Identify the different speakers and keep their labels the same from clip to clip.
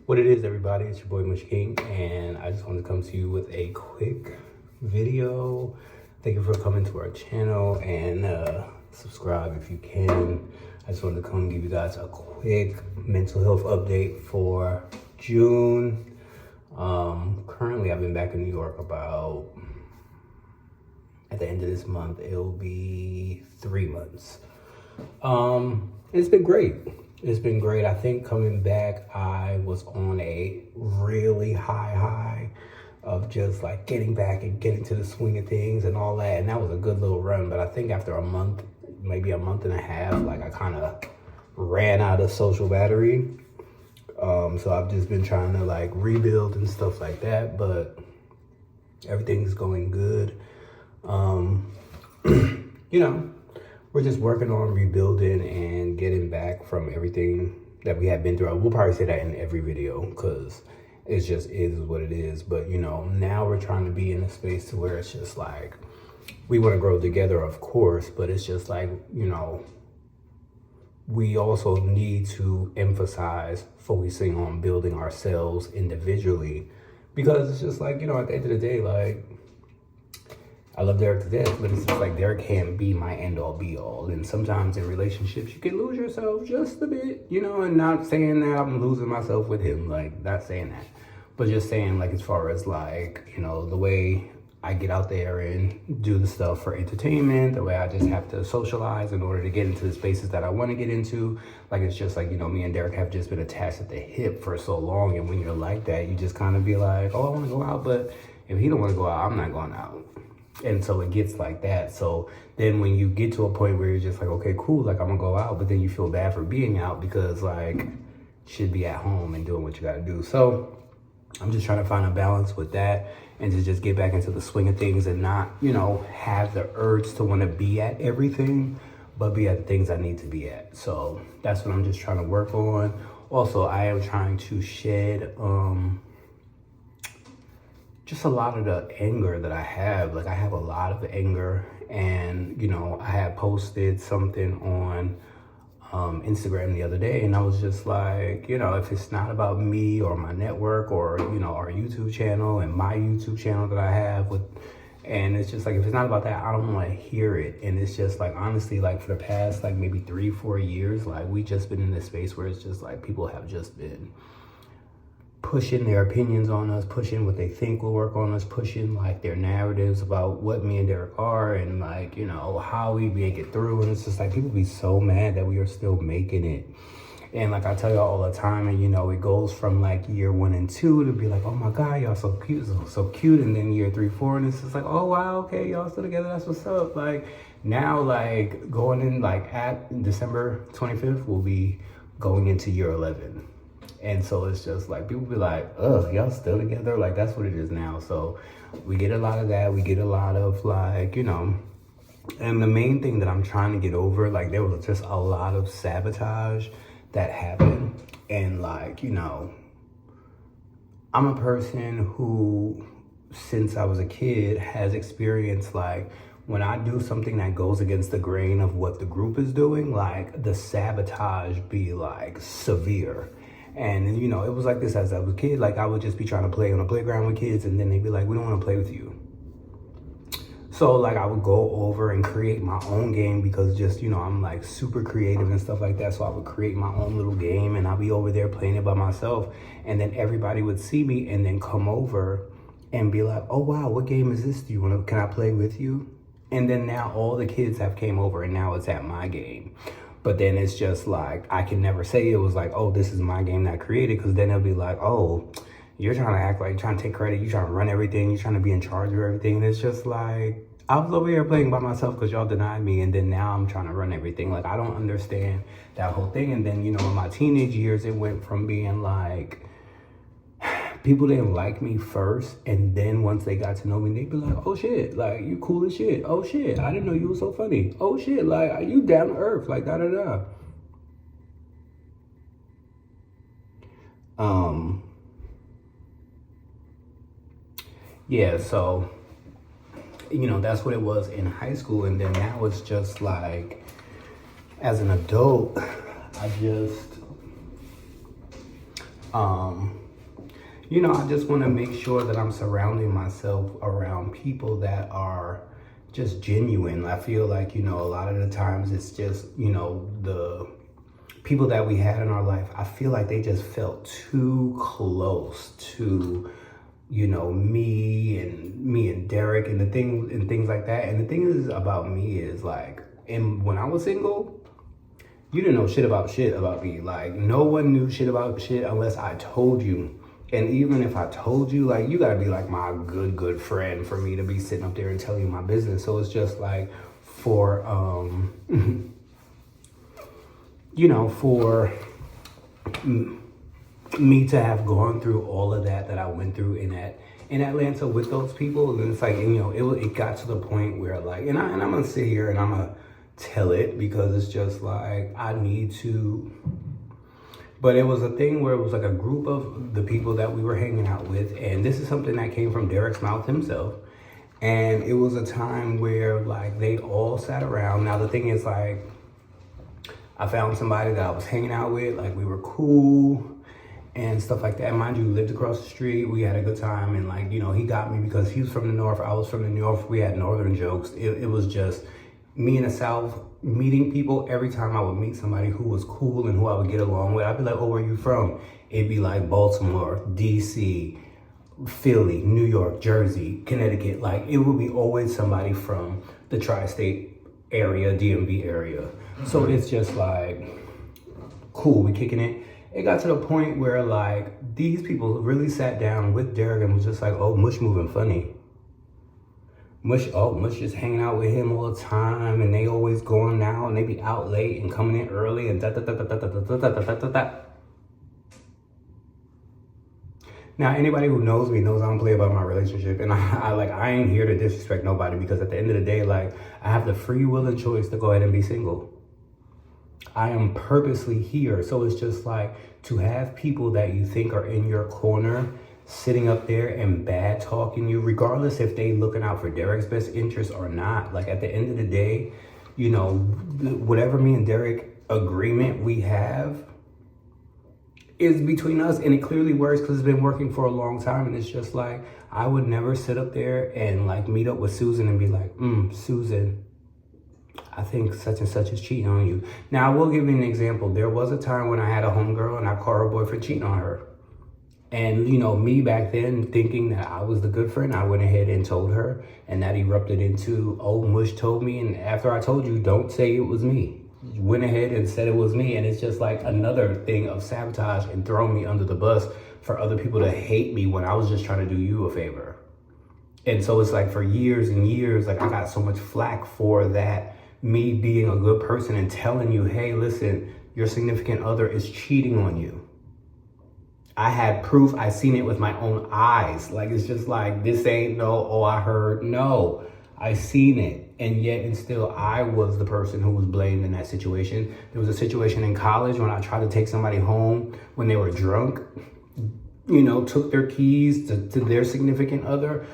Speaker 1: What it is, everybody, it's your boy Mush King, and I just wanted to come to you with a quick video. Thank you for coming to our channel, and subscribe if you can. I just wanted to come give you guys a quick mental health update for June. Currently I've been back in New York about, at the end of this month, it'll be 3 months. It's been great. It's been great. I think coming back, I was on a really high of just like getting back and getting to the swing of things and all that. And that was a good little run. But I think after a month, maybe a month and a half, like I kind of ran out of social battery. So I've just been trying to like rebuild and stuff like that, but everything's going good. You know, we're just working on rebuilding and getting back from everything that we have been through. We'll probably say that in every video because it just is what it is. But, you know, now we're trying to be in a space to where it's just like, we want to grow together, of course, but it's just like, you know, we also need to emphasize focusing on building ourselves individually, because it's just like, you know, at the end of the day, like, I love Derek to death, but it's just like Derek can't be my end all be all. And sometimes in relationships, you can lose yourself just a bit, you know, and not saying that I'm losing myself with him, like not saying that, but just saying like, as far as like, you know, the way I get out there and do the stuff for entertainment, the way I just have to socialize in order to get into the spaces that I want to get into. Like, it's just like, you know, me and Derek have just been attached at the hip for so long. And when you're like that, you just kind of be like, oh, I want to go out. But if he don't want to go out, I'm not going out. And so it gets like that. So then when you get to a point where you're just like, okay, cool, like I'm gonna go out, but then you feel bad for being out because like you should be at home and doing what you gotta do. So I'm just trying to find a balance with that and to just get back into the swing of things and not, you know, have the urge to want to be at everything, but be at the things I need to be at. So that's what I'm just trying to work on. Also, I am trying to shed just a lot of the anger that I have. Like, I have a lot of anger, and, you know, I had posted something on Instagram the other day, and I was just like, you know, if it's not about me or my network or, you know, our YouTube channel and my YouTube channel that I have with, and it's just like, if it's not about that, I don't want to hear it. And it's just like, honestly, like for the past like maybe 3-4 years, like we just been in this space where it's just like people have just been pushing their opinions on us, pushing what they think will work on us, pushing like their narratives about what me and Derek are and like, you know, how we make it through. And it's just like, people be so mad that we are still making it. And like I tell y'all all the time, and you know, it goes from like year 1 and 2 to be like, oh my God, y'all so cute, so cute. And then year 3, 4, and it's just like, oh wow, okay, y'all still together, that's what's up. Like now, like going in like at December 25th, we'll be going into year 11. And so it's just like, people be like, ugh, y'all still together? Like, that's what it is now. So we get a lot of that. We get a lot of like, you know, and the main thing that I'm trying to get over, like there was just a lot of sabotage that happened. And like, you know, I'm a person who, since I was a kid, has experienced like, when I do something that goes against the grain of what the group is doing, like the sabotage be like severe. And, you know, it was like this as I was a kid. Like, I would just be trying to play on a playground with kids, and then they'd be like, we don't want to play with you. So, like, I would go over and create my own game because just, you know, I'm, like, super creative and stuff like that. So I would create my own little game, and I'd be over there playing it by myself. And then everybody would see me and then come over and be like, oh, wow, what game is this? Can I play with you? And then now all the kids have came over, and now it's at my game. But then it's just like, I can never say it was like, oh, this is my game that I created, because then they'll be like, oh, you're trying to act like, trying to take credit, you're trying to run everything, you're trying to be in charge of everything. And it's just like, I was over here playing by myself because y'all denied me, and then now I'm trying to run everything. Like, I don't understand that whole thing. And then, you know, in my teenage years, it went from being like, people didn't like me first, and then once they got to know me, they'd be like, oh shit, like you cool as shit. Oh shit, I didn't know you were so funny. Oh shit, like you down to earth, like da da da. Yeah, so, you know, that's what it was in high school. And then now it's just like, as an adult, I just, I just want to make sure that I'm surrounding myself around people that are just genuine. I feel like, a lot of the times it's just, the people that we had in our life, I feel like they just felt too close to, me and Derek and things like that. And the thing is about me is like, and when I was single, you didn't know shit about me. Like, no one knew shit about shit unless I told you. And even if I told you, like, you gotta be like my good friend for me to be sitting up there and telling you my business. So it's just like for, for me to have gone through all of that I went through in Atlanta with those people. And it's like, it got to the point where like, and I'm gonna sit here and I'm gonna tell it because it's just like, I need to. But it was a thing where it was like a group of the people that we were hanging out with. And this is something that came from Derek's mouth himself. And it was a time where like they all sat around. Now the thing is like, I found somebody that I was hanging out with, like we were cool and stuff like that. Mind you, we lived across the street. We had a good time. And like, he got me because he was from the North. I was from the North. We had Northern jokes. It was just me in the South meeting people. Every time I would meet somebody who was cool and who I would get along with, I'd be like, oh, where you from? It'd be like Baltimore, DC, Philly, New York, Jersey, Connecticut. Like it would be always somebody from the tri-state area, DMV area. So it's just like, cool, we kicking it. It got to the point where like these people really sat down with Derek and was just like, oh, Mush moving funny. Mush just hanging out with him all the time, and they always going out, and they be out late and coming in early and da da da da da da da da da da da. Now, anybody who knows me knows I don't play about my relationship, and I ain't here to disrespect nobody because at the end of the day, like I have the free will and choice to go ahead and be single. I am purposely here, so it's just like to have people that you think are in your corner sitting up there and bad talking you, regardless if they looking out for Derek's best interest or not. Like at the end of the day, whatever me and Derek agreement we have is between us, and it clearly works because it's been working for a long time. And it's just like, I would never sit up there and like meet up with Susan and be like, Susan, I think such and such is cheating on you. Now I will give you an example. There was a time when I had a homegirl and I caught her boyfriend cheating on her. And, me back then thinking that I was the good friend, I went ahead and told her, and that erupted into, oh, Mush told me. And after I told you, don't say it was me. You went ahead and said it was me. And it's just like another thing of sabotage and throwing me under the bus for other people to hate me when I was just trying to do you a favor. And so it's like for years and years, like I got so much flack for that, me being a good person and telling you, hey, listen, your significant other is cheating on you. I had proof. I seen it with my own eyes. Like, it's just like, this ain't no, oh, I heard. No, I seen it. And yet and still I was the person who was blamed in that situation. There was a situation in college when I tried to take somebody home when they were drunk, took their keys to their significant other.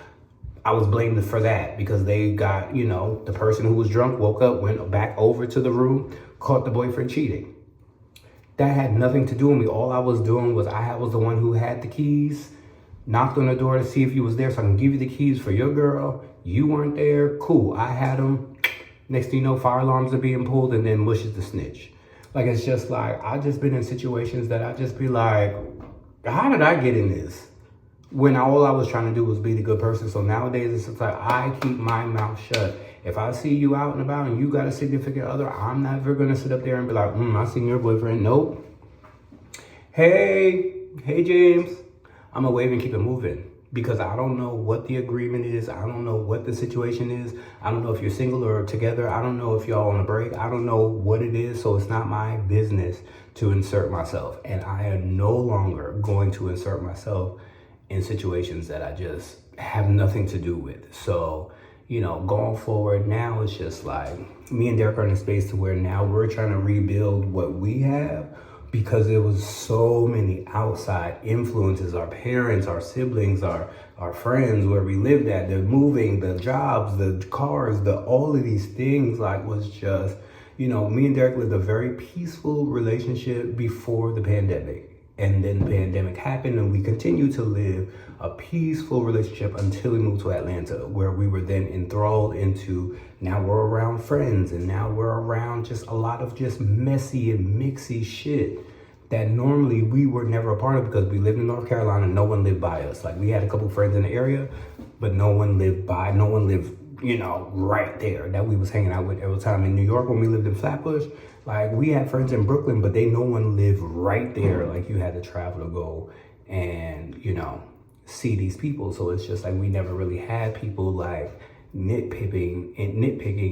Speaker 1: I was blamed for that because they got, the person who was drunk woke up, went back over to the room, caught the boyfriend cheating. That had nothing to do with me. All I was doing was I was the one who had the keys, knocked on the door to see if you was there so I can give you the keys for your girl. You weren't there. Cool. I had them. Next thing you know, fire alarms are being pulled and then Mush is the snitch. Like, it's just like, I've just been in situations that I just be like, how did I get in this? When all I was trying to do was be the good person. So nowadays it's just like, I keep my mouth shut. If I see you out and about and you got a significant other, I'm never going to sit up there and be like, I seen your boyfriend. Nope. Hey James. I'm going to wave and keep it moving because I don't know what the agreement is. I don't know what the situation is. I don't know if you're single or together. I don't know if y'all on a break. I don't know what it is. So it's not my business to insert myself. And I am no longer going to insert myself in situations that I just have nothing to do with. So, going forward now, it's just like me and Derek are in a space to where now we're trying to rebuild what we have because there was so many outside influences, our parents, our siblings, our friends, where we lived at, the moving, the jobs, the cars, all of these things, like was just, me and Derek lived a very peaceful relationship before the pandemic. And then the pandemic happened and we continued to live a peaceful relationship until we moved to Atlanta, where we were then enthralled into, now we're around friends and now we're around just a lot of just messy and mixy shit that normally we were never a part of because we lived in North Carolina. No one lived by us. Like, we had a couple friends in the area, but no one lived, right there that we was hanging out with every time. In New York, when we lived in Flatbush, like, we had friends in Brooklyn, but no one lived right there. Like, you had to travel to go and, see these people. So it's just like, we never really had people like nitpicking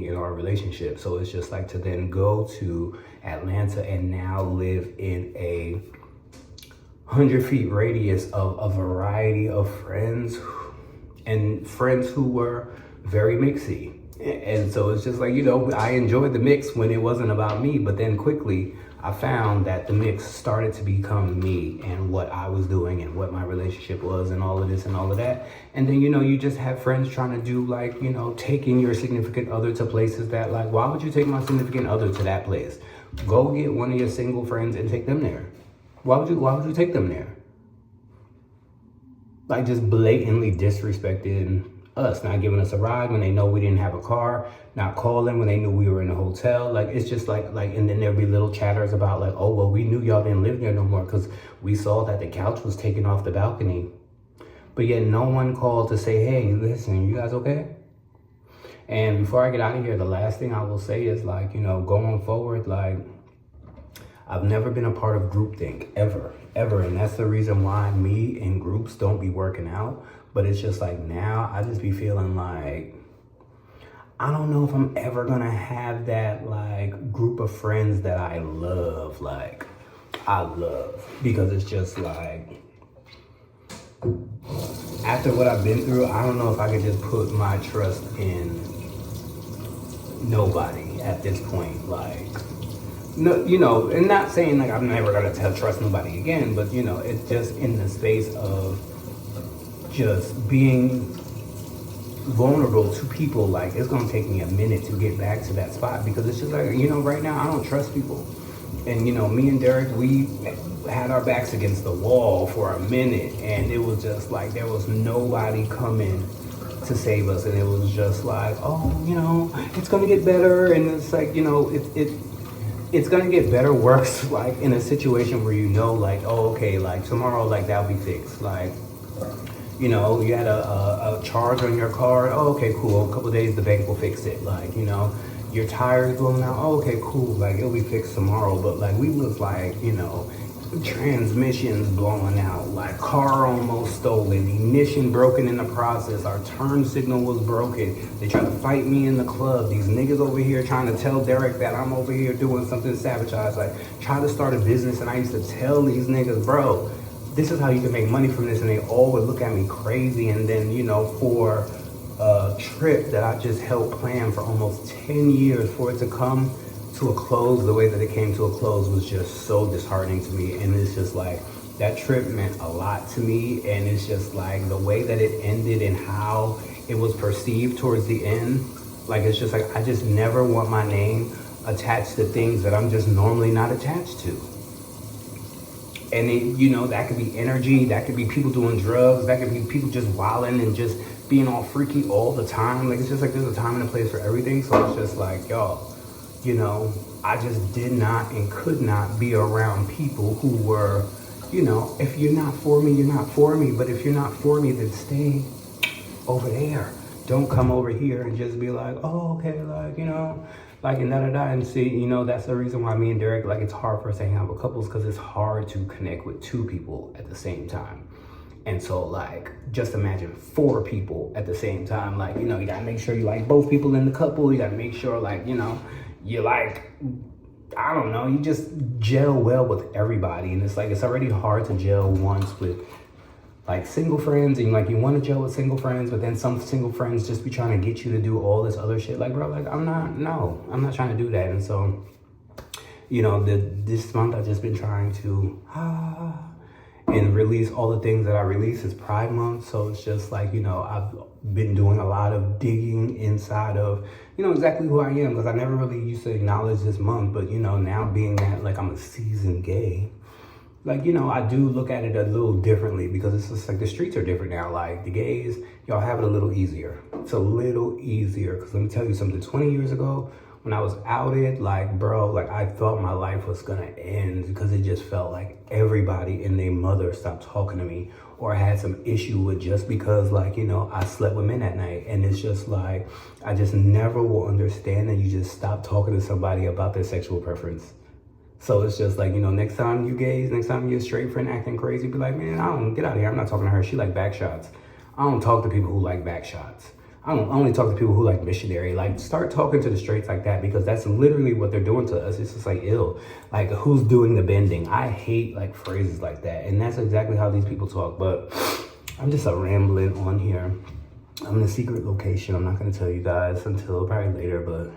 Speaker 1: in our relationship. So it's just like, to then go to Atlanta and now live in a 100 feet radius of a variety of friends and friends who were very mixy. And so it's just like, I enjoyed the mix when it wasn't about me, but then quickly I found that the mix started to become me and what I was doing and what my relationship was and all of this and all of that. And then, you just have friends trying to do like, taking your significant other to places that, like, why would you take my significant other to that place? Go get one of your single friends and take them there. Why would you take them there? Like, just blatantly disrespecting us, not giving us a ride when they know we didn't have a car, not calling when they knew we were in a hotel. Like, it's just like, and then there'd be little chatters about like, oh, well, we knew y'all didn't live there no more because we saw that the couch was taken off the balcony. But yet no one called to say, hey, listen, you guys okay? And before I get out of here, the last thing I will say is like, going forward, like, I've never been a part of groupthink, ever. And that's the reason why me and groups don't be working out. But it's just like, now I just be feeling like, I don't know if I'm ever gonna have that like group of friends that I love, because it's just like, after what I've been through, I don't know if I could just put my trust in nobody at this point. Like, no, and not saying like I'm never gonna trust nobody again, but it's just in the space of just being vulnerable to people. Like, it's gonna take me a minute to get back to that spot because it's just like, right now I don't trust people. And me and Derek, we had our backs against the wall for a minute, and it was just like there was nobody coming to save us, and it was just like, oh, it's gonna get better. And it's like, it's gonna get better, worse, like in a situation where like, oh, okay, like tomorrow, like that'll be fixed. Like, you had a charge on your card. Oh, okay, cool. A couple of days, the bank will fix it. Like, your tires blowing out. Oh, okay, cool. Like, it'll be fixed tomorrow. But like, we was like, transmissions blowing out. Like, car almost stolen. Ignition broken in the process. Our turn signal was broken. They tried to fight me in the club. These niggas over here trying to tell Derek that I'm over here doing something sabotage. Like, trying to start a business. And I used to tell these niggas, bro, this is how you can make money from this. And they all would look at me crazy. And then, for a trip that I just helped plan for almost 10 years, for it to come to a close the way that it came to a close was just so disheartening to me. And it's just like, that trip meant a lot to me. And it's just like the way that it ended and how it was perceived towards the end. Like, it's just like, I just never want my name attached to things that I'm just normally not attached to. And it, that could be energy, that could be people doing drugs, that could be people just wilding and just being all freaky all the time. Like, it's just like, there's a time and a place for everything. So it's just like, y'all, I just did not and could not be around people who were, if you're not for me, you're not for me. But if you're not for me, then stay over there. Don't come over here and just be like, oh, okay, like, and da-da-da. And see, that's the reason why me and Derek, like, it's hard for us to hang out with couples, because it's hard to connect with two people at the same time. And so, like, just imagine 4 people at the same time. Like, you gotta make sure you like both people in the couple. You gotta make sure, like, you like, I don't know, you just gel well with everybody. And it's like, it's already hard to gel once with like single friends, and like you want to gel with single friends, but then some single friends just be trying to get you to do all this other shit. Like, bro, like, I'm not trying to do that. And so, this month I've just been trying to and release all the things that I release. It's Pride Month, so it's just like, I've been doing a lot of digging inside of, exactly who I am, because I never really used to acknowledge this month. But, now being that, like, I'm a seasoned gay, like, you know, I do look at it a little differently because it's just like the streets are different now. Like the gays, y'all have it a little easier. It's a little easier because let me tell you something, 20 years ago when I was outed, like, bro, like I thought my life was gonna end because it just felt like everybody and their mother stopped talking to me or I had some issue with just because, like, you know, I slept with men at night. And it's just like, I just never will understand that you just stop talking to somebody about their sexual preference. So it's just like, you know, next time you gays, next time you're straight friend acting crazy, be like, man, I don't, get out of here. I'm not talking to her. She like back shots. I don't talk to people who like back shots. I only talk to people who like missionary. Like, start talking to the straights like that because that's literally what they're doing to us. It's just like, ill. Like, who's doing the bending? I hate like phrases like that. And that's exactly how these people talk. But I'm just rambling on here. I'm in a secret location. I'm not going to tell you guys until probably later, but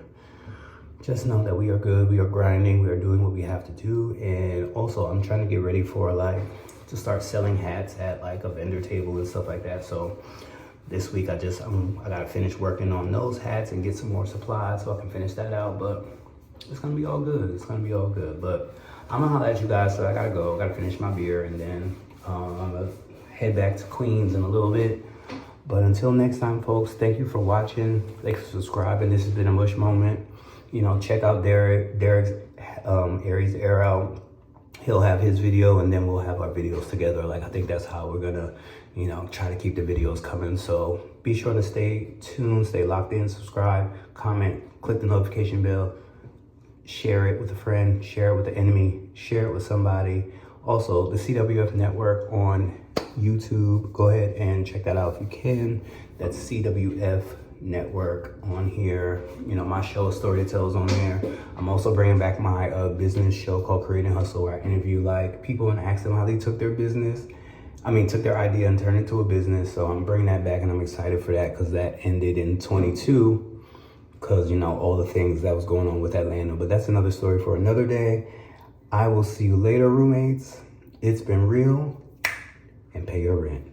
Speaker 1: just know that we are good, we are grinding, we are doing what we have to do. And also I'm trying to get ready for like, to start selling hats at like a vendor table and stuff like that. So this week I gotta finish working on those hats and get some more supplies so I can finish that out. But it's gonna be all good, it's gonna be all good. But I'm gonna holler at you guys, so I gotta go, gotta finish my beer and then I'm gonna head back to Queens in a little bit. But until next time, folks, thank you for watching, thanks for subscribing. This has been a Mush Moment. You know, check out Derek's Aries Air Out. He'll have his video and then we'll have our videos together. Like, I think that's how we're gonna, you know, try to keep the videos coming. So be sure to stay tuned, stay locked in, subscribe, comment, click the notification bell, share it with a friend, share it with the enemy, share it with somebody. Also, the CWF Network on YouTube, go ahead and check that out if you can. That's CWF Network on here. You know, my show Story to Tell is on there. I'm also bringing back my business show called Create and Hustle, where I interview like people and ask them how they took their business. Took their idea and turned it into a business. So I'm bringing that back and I'm excited for that because that ended in 22 because, you know, all the things that was going on with Atlanta. But that's another story for another day. I will see you later, roommates. It's been real, and pay your rent.